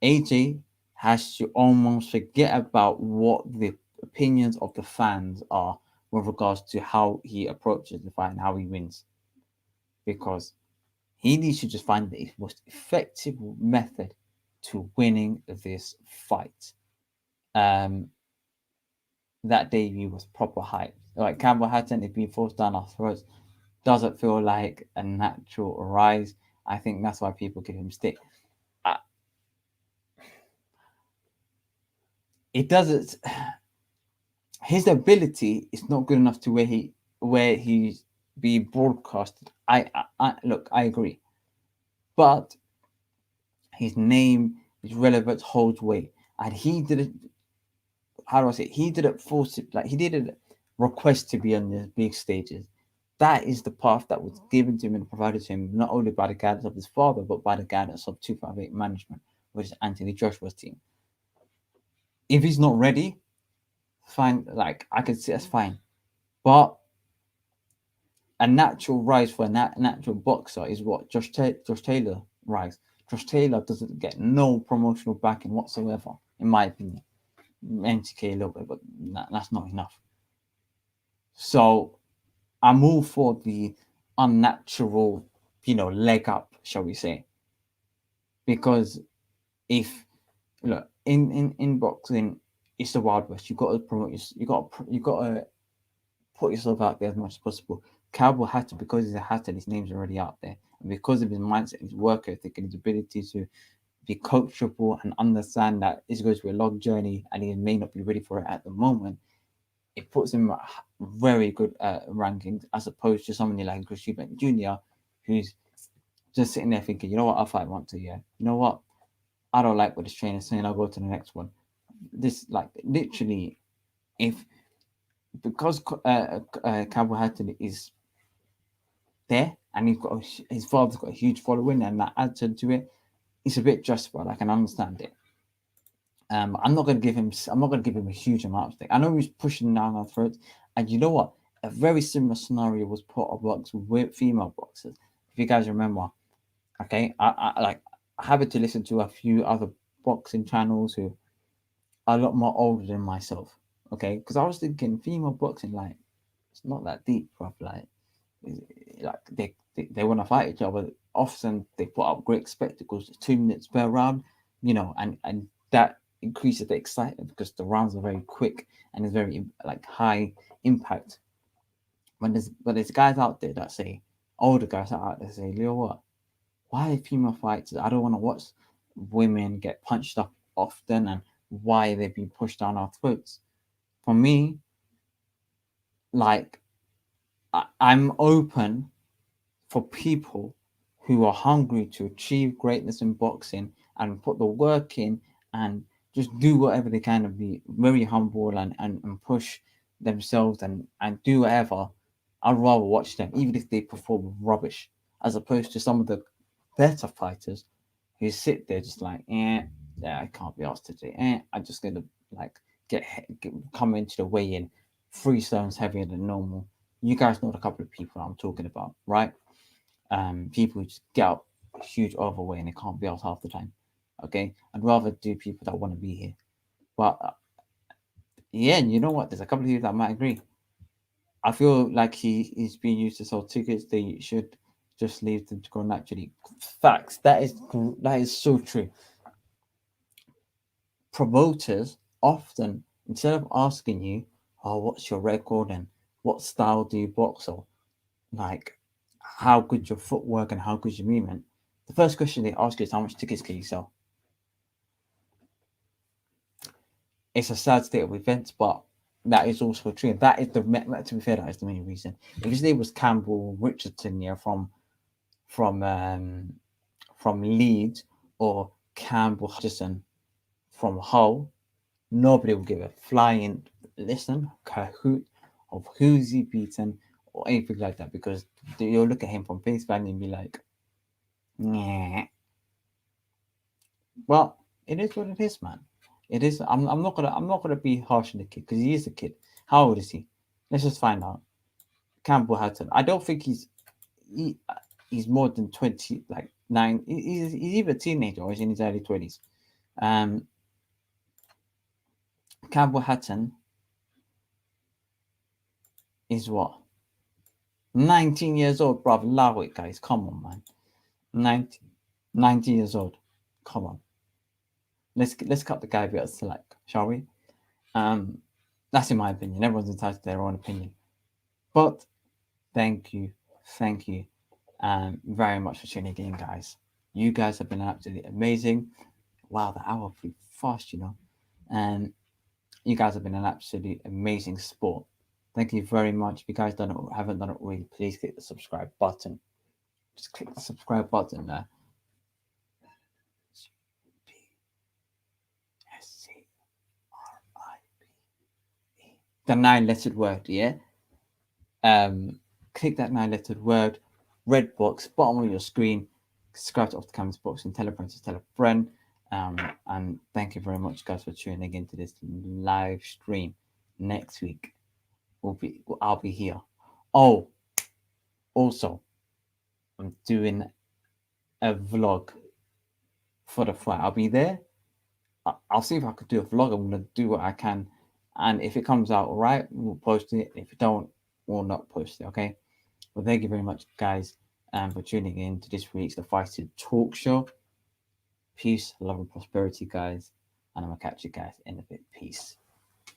AJ has to almost forget about what the opinions of the fans are with regards to how he approaches the fight and how he wins. Because he needs to just find the most effective method to winning this fight. Um, that debut was proper hype. Like Campbell Hatton, it being forced down our throats doesn't feel like a natural rise. I think that's why people give him stick. It doesn't. His ability is not good enough to where he's being broadcasted. I look, I agree, but his name, his relevance holds weight, and he didn't. How do I say? He didn't force it. Like he didn't request to be on the big stages. That is the path that was given to him and provided to him not only by the guidance of his father, but by the guidance of 258 management, which is Anthony Joshua's team. If he's not ready, fine. Like I can see that's fine, but a natural rise for a natural boxer is what Josh Taylor rise. Josh Taylor doesn't get no promotional backing whatsoever, in my opinion. NTK a little bit, but that's not enough. So I'm all for the unnatural, leg up, shall we say? Because if look in boxing, it's the Wild West. You got to promote. You got to put yourself out there as much as possible. Cowboy Hatter, because he's a Hatter, his name's already out there. And because of his mindset, his work ethic, and his ability to be coachable and understand that it's going to be a long journey and he may not be ready for it at the moment, it puts him at very good rankings as opposed to somebody like Chris Eubank Jr., who's just sitting there thinking, you know what, I'll fight one to, yeah. You know what, I don't like what this trainer's saying, I'll go to the next one. This, like, literally, if because Cowboy Hatton is there and his father's got a huge following and that adds to it, it's a bit justified. I can understand it. I'm not going to give him. I'm not going to give him a huge amount of things. I know he's pushing down our throats, and you know what? A very similar scenario was put up with female boxers. If you guys remember, okay, I happen to listen to a few other boxing channels who are a lot more older than myself. Okay, because I was thinking female boxing, like, it's not that deep, bro. Like they want to fight each other. Often they put up great spectacles, 2 minutes per round, and that increases the excitement because the rounds are very quick and it's very like high impact. There's guys out there that say, older guys out there say, you know what? Why female fighters? I don't want to watch women get punched up often and why they're being pushed down our throats. For me, like I'm open for people who are hungry to achieve greatness in boxing and put the work in and just do whatever they can and be very humble and push themselves and do whatever. I'd rather watch them, even if they perform rubbish, as opposed to some of the better fighters who sit there just like, yeah, I can't be asked today. I'm just gonna like get come into the weigh-in 3 stones heavier than normal. You guys know the couple of people I'm talking about, right? People who just get up huge overweight and they can't be out half the time. Okay, I'd rather do people that want to be here. But yeah, and you know what? There's a couple of people that might agree. I feel like he's being used to sell tickets. They should just leave them to go naturally. Facts. That is so true. Promoters often, instead of asking you, "Oh, what's your record and what style do you box?" or like how good your footwork and how good your movement, the first question they ask you is how much tickets can you sell? It's a sad state of events, but that is also true. And that is to be fair, that is the main reason. If his name was Campbell Richardson, yeah, from um, from Leeds, or Campbell Hutchison from Hull, nobody will give a flying listen cahoot of who's he beaten or anything like that, because you'll look at him from face value and be like, yeah. Well, it is what it is, man. It is. I'm not gonna be harsh on the kid because he is a kid. How old is he? Let's just find out. Campbell Hutton. I don't think he, he's more than 20, like 9. He's either a teenager or he's in his early 20s. Um, Campbell Hutton is what? 19 years old, bruv. Allow it, guys. Come on, man. 19 years old. Come on. Let's cut the guy a bit of slack, shall we? Um, that's in my opinion. Everyone's entitled to their own opinion. But thank you, thank you, very much for tuning in, guys. You guys have been absolutely amazing. Wow, the hour flew fast, and you guys have been an absolutely amazing sport. Thank you very much. If you guys haven't done it already, please click the subscribe button. Just click the subscribe button there. The 9-lettered word, yeah. Click that 9-lettered word, red box, bottom of your screen. Subscribe to Off the Canvas Box and tell a friend to tell a friend. And thank you very much, guys, for tuning into this live stream. Next week, I'll be here. Oh, also, I'm doing a vlog for the fight. I'll be there. I'll see if I could do a vlog. I'm gonna do what I can, and if it comes out right, we'll post it. If it don't, we'll not post it. Okay. Well, thank you very much, guys, for tuning in to this week's The Fighting Talk Show. Peace, love, and prosperity, guys. And I'm going to catch you guys in a bit. Peace.